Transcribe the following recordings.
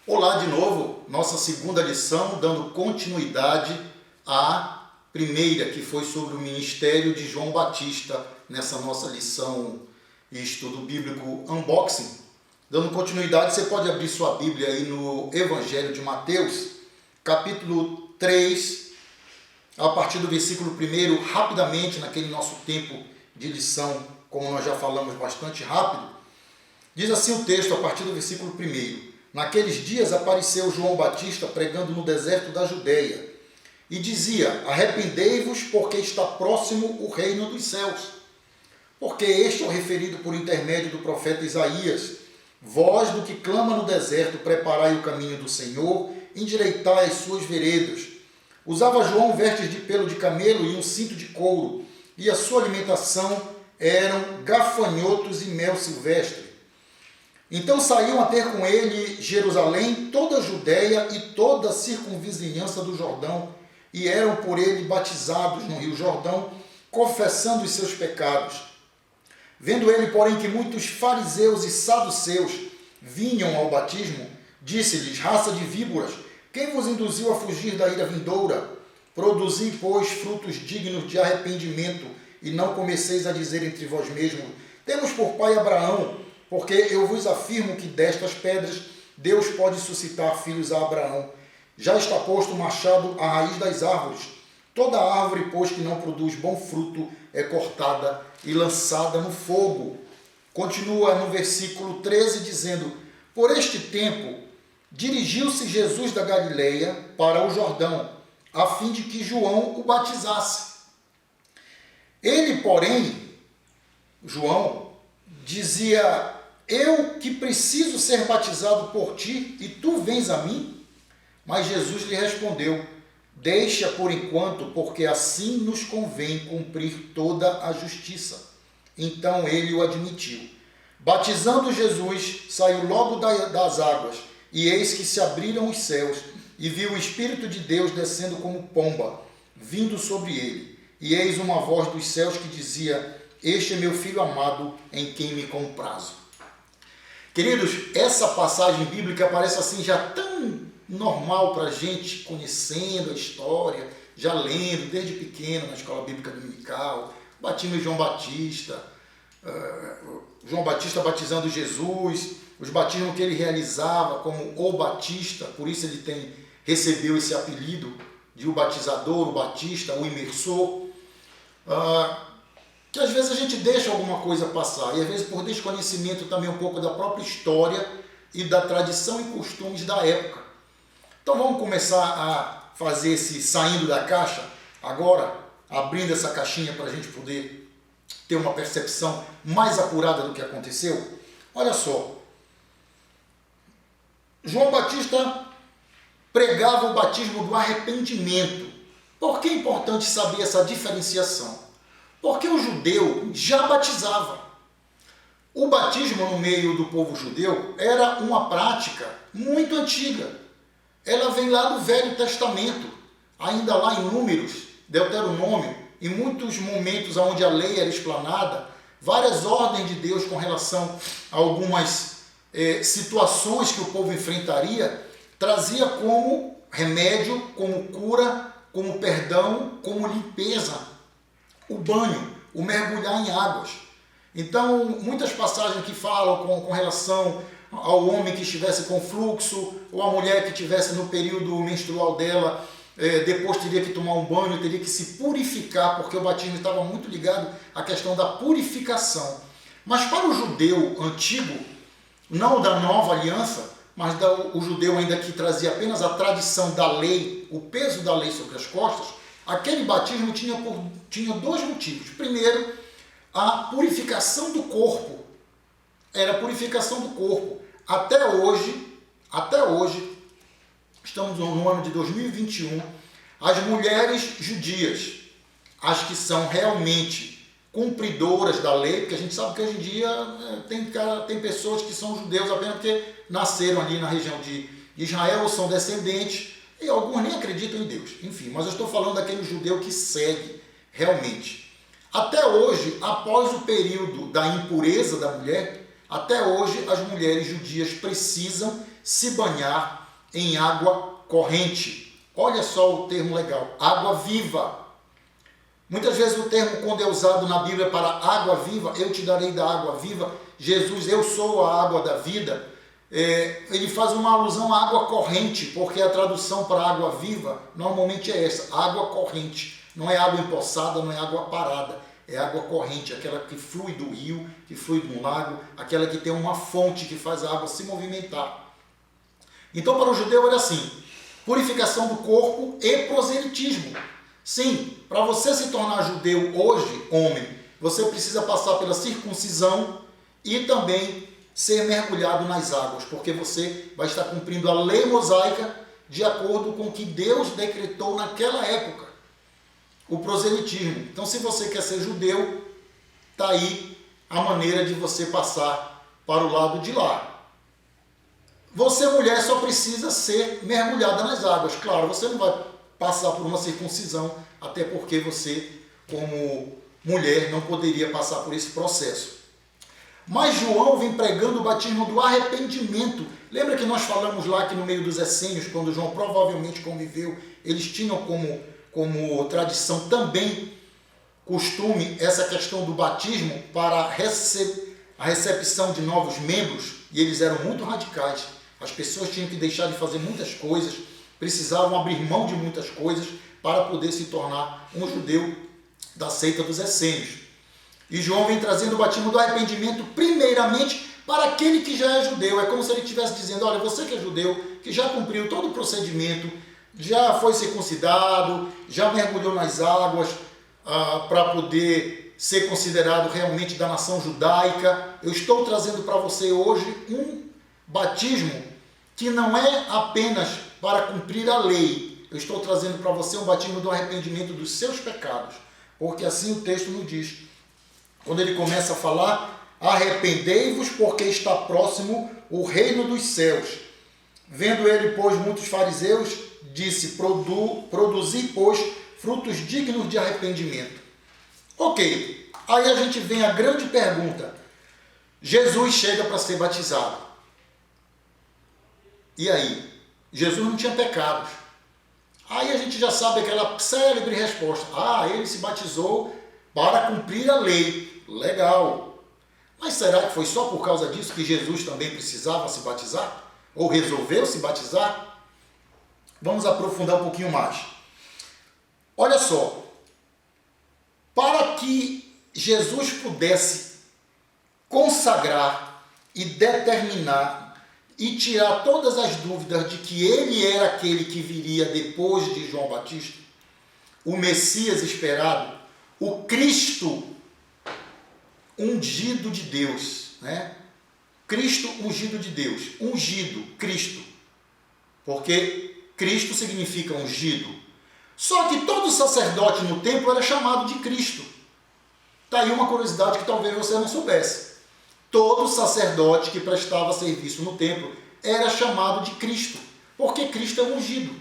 Olá de novo, nossa segunda lição, dando continuidade à primeira, que foi sobre o ministério de João Batista, nessa nossa lição e estudo bíblico unboxing. Dando continuidade, você pode abrir sua Bíblia aí no Evangelho de Mateus, capítulo 3, a partir do versículo 1, rapidamente, naquele nosso tempo de lição, como nós já falamos bastante rápido. Diz assim o texto, a partir do versículo 1. Naqueles dias apareceu João Batista pregando no deserto da Judeia e dizia: arrependei-vos, porque está próximo o reino dos céus. Porque este é o referido por intermédio do profeta Isaías: voz do que clama no deserto, preparai o caminho do Senhor, endireitai as suas veredas. Usava João vestes de pelo de camelo e um cinto de couro, e a sua alimentação eram gafanhotos e mel silvestre. Então saíam a ter com ele Jerusalém, toda a Judéia e toda a circunvizinhança do Jordão, e eram por ele batizados no rio Jordão, confessando os seus pecados. Vendo ele, porém, que muitos fariseus e saduceus vinham ao batismo, disse-lhes: raça de víboras, quem vos induziu a fugir da ira vindoura? Produzi, pois, frutos dignos de arrependimento, e não comeceis a dizer entre vós mesmos: temos por pai Abraão. Porque eu vos afirmo que destas pedras Deus pode suscitar filhos a Abraão. Já está posto o machado à raiz das árvores. Toda árvore, pois, que não produz bom fruto, é cortada e lançada no fogo. Continua no versículo 13, dizendo: por este tempo, dirigiu-se Jesus da Galileia para o Jordão, a fim de que João o batizasse. Ele, porém, João, dizia: eu que preciso ser batizado por ti, e tu vens a mim? Mas Jesus lhe respondeu: deixa por enquanto, porque assim nos convém cumprir toda a justiça. Então ele o admitiu. Batizando Jesus, saiu logo das águas, e eis que se abriram os céus, e viu o Espírito de Deus descendo como pomba, vindo sobre ele. E eis uma voz dos céus que dizia: este é meu Filho amado, em quem me comprazo. Queridos, essa passagem bíblica parece assim já tão normal para a gente, conhecendo a história, já lendo desde pequeno na escola bíblica dominical, batismo de João Batista, João Batista batizando Jesus, os batismos que ele realizava como o Batista, por isso ele recebeu esse apelido de o batizador, o batista, o imersor. Que às vezes a gente deixa alguma coisa passar, e às vezes por desconhecimento também um pouco da própria história e da tradição e costumes da época. Então vamos começar a fazer esse saindo da caixa, agora, abrindo essa caixinha para a gente poder ter uma percepção mais apurada do que aconteceu. Olha só, João Batista pregava o batismo do arrependimento. Por que é importante saber essa diferenciação? Porque o judeu já batizava. O batismo no meio do povo judeu era uma prática muito antiga. Ela vem lá do Velho Testamento, ainda lá em Números, Deuteronômio, em muitos momentos onde a lei era explanada, várias ordens de Deus com relação a algumas situações que o povo enfrentaria, trazia como remédio, como cura, como perdão, como limpeza o banho, o mergulhar em águas. Então, muitas passagens que falam com relação ao homem que estivesse com fluxo, ou a mulher que estivesse no período menstrual dela, depois teria que tomar um banho, teria que se purificar, porque o batismo estava muito ligado à questão da purificação. Mas para o judeu antigo, não da nova aliança, mas o judeu ainda que trazia apenas a tradição da lei, o peso da lei sobre as costas, aquele batismo tinha dois motivos. Primeiro, a purificação do corpo. Era a purificação do corpo. Até hoje, estamos no ano de 2021, as mulheres judias, as que são realmente cumpridoras da lei, porque a gente sabe que hoje em dia tem pessoas que são judeus apenas porque nasceram ali na região de Israel, ou são descendentes, e alguns nem acreditam em Deus. Enfim, mas eu estou falando daquele judeu que segue realmente. Até hoje, após o período da impureza da mulher, até hoje as mulheres judias precisam se banhar em água corrente. Olha só o termo legal, água viva. Muitas vezes o termo, quando é usado na Bíblia para água viva, eu te darei da água viva, Jesus, eu sou a água da vida, ele faz uma alusão à água corrente, porque a tradução para água viva normalmente é essa, água corrente. Não é água empoçada, não é água parada, é água corrente, aquela que flui do rio, que flui de um lago, aquela que tem uma fonte que faz a água se movimentar. Então, para o judeu era assim, purificação do corpo e proselitismo. Sim, para você se tornar judeu hoje, homem, você precisa passar pela circuncisão e também ser mergulhado nas águas, porque você vai estar cumprindo a lei mosaica de acordo com o que Deus decretou naquela época, o proselitismo. Então, se você quer ser judeu, está aí a maneira de você passar para o lado de lá. Você, mulher, só precisa ser mergulhada nas águas. Claro, você não vai passar por uma circuncisão, até porque você, como mulher, não poderia passar por esse processo. Mas João vem pregando o batismo do arrependimento. Lembra que nós falamos lá que no meio dos essênios, quando João provavelmente conviveu, eles tinham como tradição também, costume, essa questão do batismo para a recepção de novos membros, e eles eram muito radicais. As pessoas tinham que deixar de fazer muitas coisas, precisavam abrir mão de muitas coisas para poder se tornar um judeu da seita dos essênios. E João vem trazendo o batismo do arrependimento primeiramente para aquele que já é judeu. É como se ele estivesse dizendo, olha, você que é judeu, que já cumpriu todo o procedimento, já foi circuncidado, já mergulhou nas águas para poder ser considerado realmente da nação judaica. Eu estou trazendo para você hoje um batismo que não é apenas para cumprir a lei. Eu estou trazendo para você um batismo do arrependimento dos seus pecados, porque assim o texto nos diz. Quando ele começa a falar, arrependei-vos porque está próximo o reino dos céus. Vendo ele, pois, muitos fariseus, disse, produzi, pois, frutos dignos de arrependimento. Ok, aí a gente vem a grande pergunta. Jesus chega para ser batizado. E aí? Jesus não tinha pecados. Aí a gente já sabe aquela célebre resposta. Ele se batizou para cumprir a lei. Legal. Mas será que foi só por causa disso que Jesus também precisava se batizar? Ou resolveu se batizar? Vamos aprofundar um pouquinho mais. Olha só. Para que Jesus pudesse consagrar e determinar e tirar todas as dúvidas de que ele era aquele que viria depois de João Batista, o Messias esperado, o Cristo ungido de Deus, né? Cristo ungido de Deus, ungido, Cristo, porque Cristo significa ungido. Só que todo sacerdote no templo era chamado de Cristo. Está aí uma curiosidade que talvez você não soubesse. Todo sacerdote que prestava serviço no templo era chamado de Cristo, porque Cristo é ungido.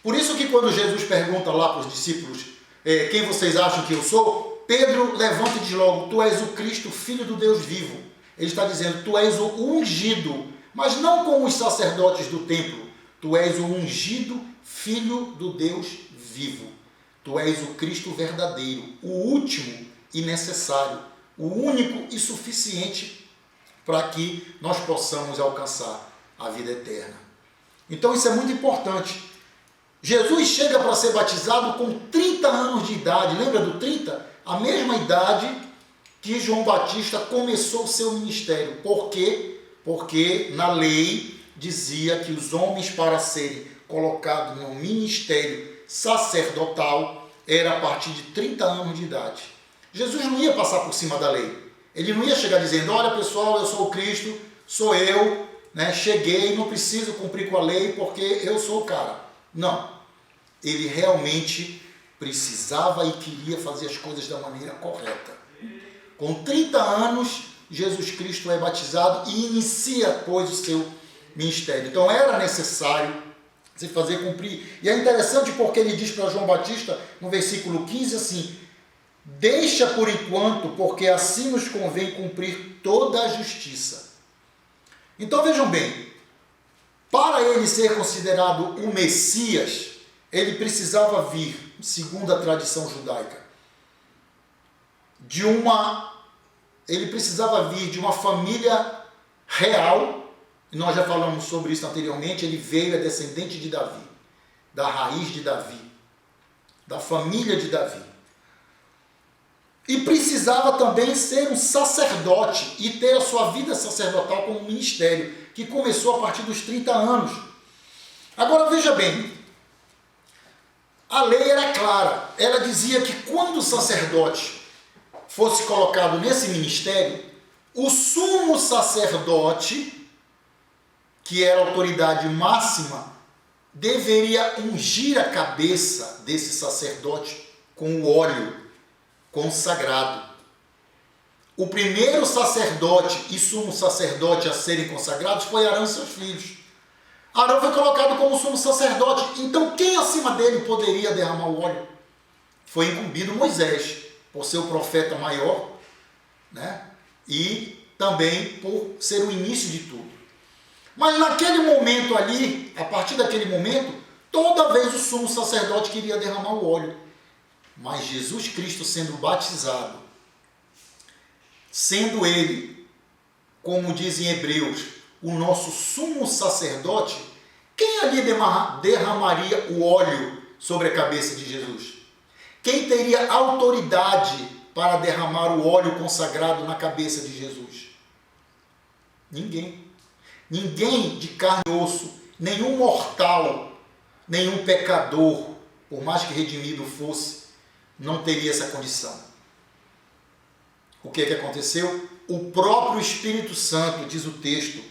Por isso que quando Jesus pergunta lá para os discípulos, quem vocês acham que eu sou? Pedro levanta e diz logo, tu és o Cristo, filho do Deus vivo. Ele está dizendo, tu és o ungido, mas não como os sacerdotes do templo. Tu és o ungido, filho do Deus vivo. Tu és o Cristo verdadeiro, o último e necessário, o único e suficiente para que nós possamos alcançar a vida eterna. Então isso é muito importante. Jesus chega para ser batizado com 30 anos de idade. Lembra do 30? A mesma idade que João Batista começou o seu ministério. Por quê? Porque na lei dizia que os homens, para serem colocados no ministério sacerdotal, era a partir de 30 anos de idade. Jesus não ia passar por cima da lei. Ele não ia chegar dizendo, olha pessoal, eu sou o Cristo, sou eu, né? Cheguei, não preciso cumprir com a lei porque eu sou o cara. Não. Ele realmente precisava e queria fazer as coisas da maneira correta. Com 30 anos, Jesus Cristo é batizado e inicia, pois, o seu ministério. Então era necessário se fazer cumprir. E é interessante porque ele diz para João Batista, no versículo 15, assim, deixa por enquanto, porque assim nos convém cumprir toda a justiça. Então vejam bem, para ele ser considerado o Messias, ele precisava vir, segundo a tradição judaica, ele precisava vir de uma família real, e nós já falamos sobre isso anteriormente. Ele veio, é descendente de Davi, da raiz de Davi, da família de Davi. E precisava também ser um sacerdote e ter a sua vida sacerdotal como ministério, que começou a partir dos 30 anos. Agora veja bem, a lei era clara. Ela dizia que quando o sacerdote fosse colocado nesse ministério, o sumo sacerdote, que era a autoridade máxima, deveria ungir a cabeça desse sacerdote com o óleo consagrado. O primeiro sacerdote e sumo sacerdote a serem consagrados foi Arão e seus filhos. Arão foi colocado como sumo sacerdote. Então quem acima dele poderia derramar o óleo? Foi incumbido Moisés, por ser o profeta maior, né? E também por ser o início de tudo. Mas naquele momento ali, a partir daquele momento, toda vez o sumo sacerdote queria derramar o óleo. Mas Jesus Cristo sendo batizado, sendo ele, como dizem Hebreus, o nosso sumo sacerdote, quem ali derramaria o óleo sobre a cabeça de Jesus? Quem teria autoridade para derramar o óleo consagrado na cabeça de Jesus? Ninguém. Ninguém de carne e osso, nenhum mortal, nenhum pecador, por mais que redimido fosse, não teria essa condição. O que aconteceu? O próprio Espírito Santo, diz o texto,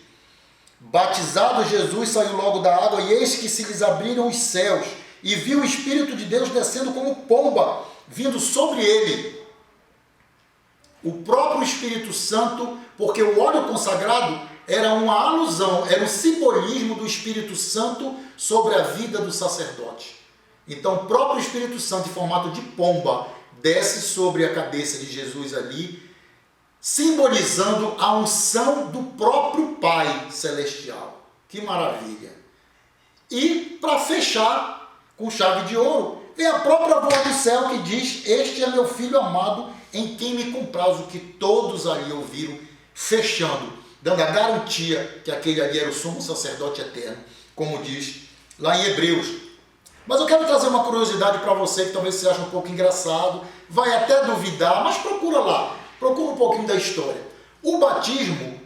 batizado Jesus, saiu logo da água, e eis que se lhes abriram os céus, e viu o Espírito de Deus descendo como pomba, vindo sobre ele. O próprio Espírito Santo, porque o óleo consagrado era uma alusão, era um simbolismo do Espírito Santo sobre a vida do sacerdote. Então o próprio Espírito Santo, em formato de pomba, desce sobre a cabeça de Jesus ali, simbolizando a unção do próprio Pai Celestial. Que maravilha! E para fechar com chave de ouro, vem a própria voz do céu que diz: este é meu filho amado, em quem me comprazo, que todos ali ouviram, fechando, dando a garantia que aquele ali era o sumo sacerdote eterno, como diz lá em Hebreus. Mas eu quero trazer uma curiosidade para você, que talvez você ache um pouco engraçado, vai até duvidar, mas procura lá, procura um pouquinho da história. O batismo,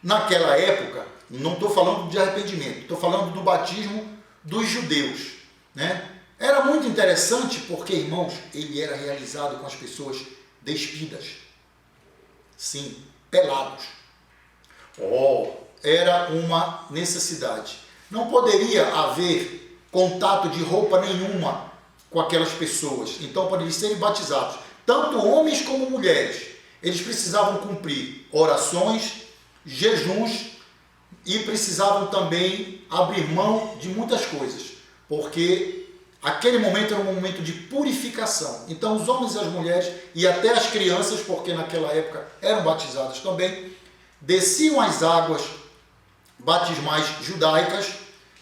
naquela época, não estou falando de arrependimento, estou falando do batismo dos judeus, né? Era muito interessante porque, irmãos, ele era realizado com as pessoas despidas. Sim, pelados. Era uma necessidade. Não poderia haver contato de roupa nenhuma com aquelas pessoas. Então, para eles serem batizados, tanto homens como mulheres, eles precisavam cumprir orações, jejuns e precisavam também abrir mão de muitas coisas, porque aquele momento era um momento de purificação. Então, os homens e as mulheres, e até as crianças, porque naquela época eram batizadas também, desciam as águas batismais judaicas,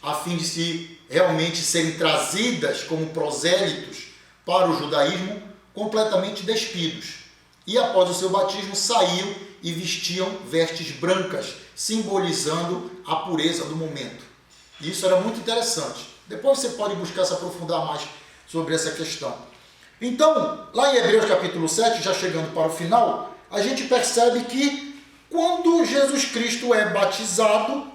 a fim de realmente serem trazidas como prosélitos para o judaísmo, completamente despidos. E após o seu batismo saíam e vestiam vestes brancas, simbolizando a pureza do momento. E isso era muito interessante. Depois você pode buscar se aprofundar mais sobre essa questão. Então, lá em Hebreus capítulo 7, já chegando para o final, a gente percebe que quando Jesus Cristo é batizado,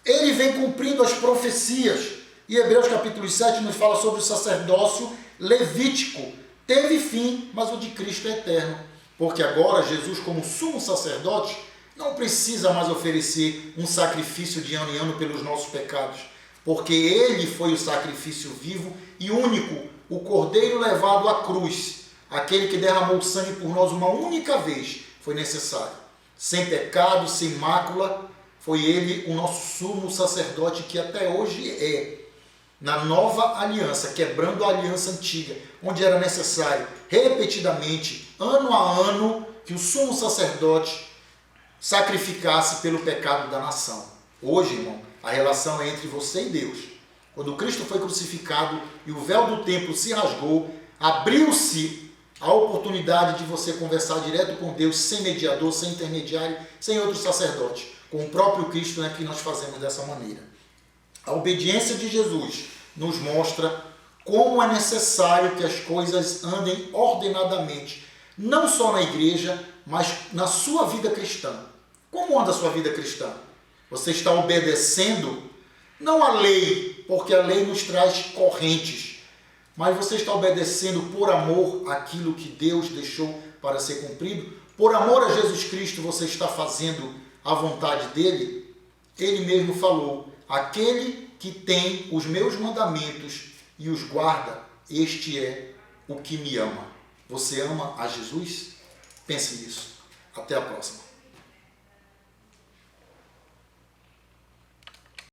ele vem cumprindo as profecias. E Hebreus capítulo 7 nos fala sobre o sacerdócio levítico. Teve fim, mas o de Cristo é eterno. Porque agora Jesus, como sumo sacerdote, não precisa mais oferecer um sacrifício de ano em ano pelos nossos pecados. Porque ele foi o sacrifício vivo e único, o cordeiro levado à cruz. Aquele que derramou sangue por nós uma única vez foi necessário. Sem pecado, sem mácula, foi ele o nosso sumo sacerdote que até hoje é. na nova aliança, quebrando a aliança antiga, onde era necessário repetidamente, ano a ano, que o sumo sacerdote sacrificasse pelo pecado da nação. Hoje, irmão, a relação é entre você e Deus. Quando Cristo foi crucificado e o véu do templo se rasgou, abriu-se a oportunidade de você conversar direto com Deus, sem mediador, sem intermediário, sem outro sacerdote. Com o próprio Cristo é que nós fazemos dessa maneira. A obediência de Jesus nos mostra como é necessário que as coisas andem ordenadamente, não só na igreja, mas na sua vida cristã. Como anda a sua vida cristã? Você está obedecendo, não a lei, porque a lei nos traz correntes, mas você está obedecendo por amor aquilo que Deus deixou para ser cumprido? Por amor a Jesus Cristo, você está fazendo a vontade dele? Ele mesmo falou: aquele que tem os meus mandamentos e os guarda, este é o que me ama. Você ama a Jesus? Pense nisso. Até a próxima.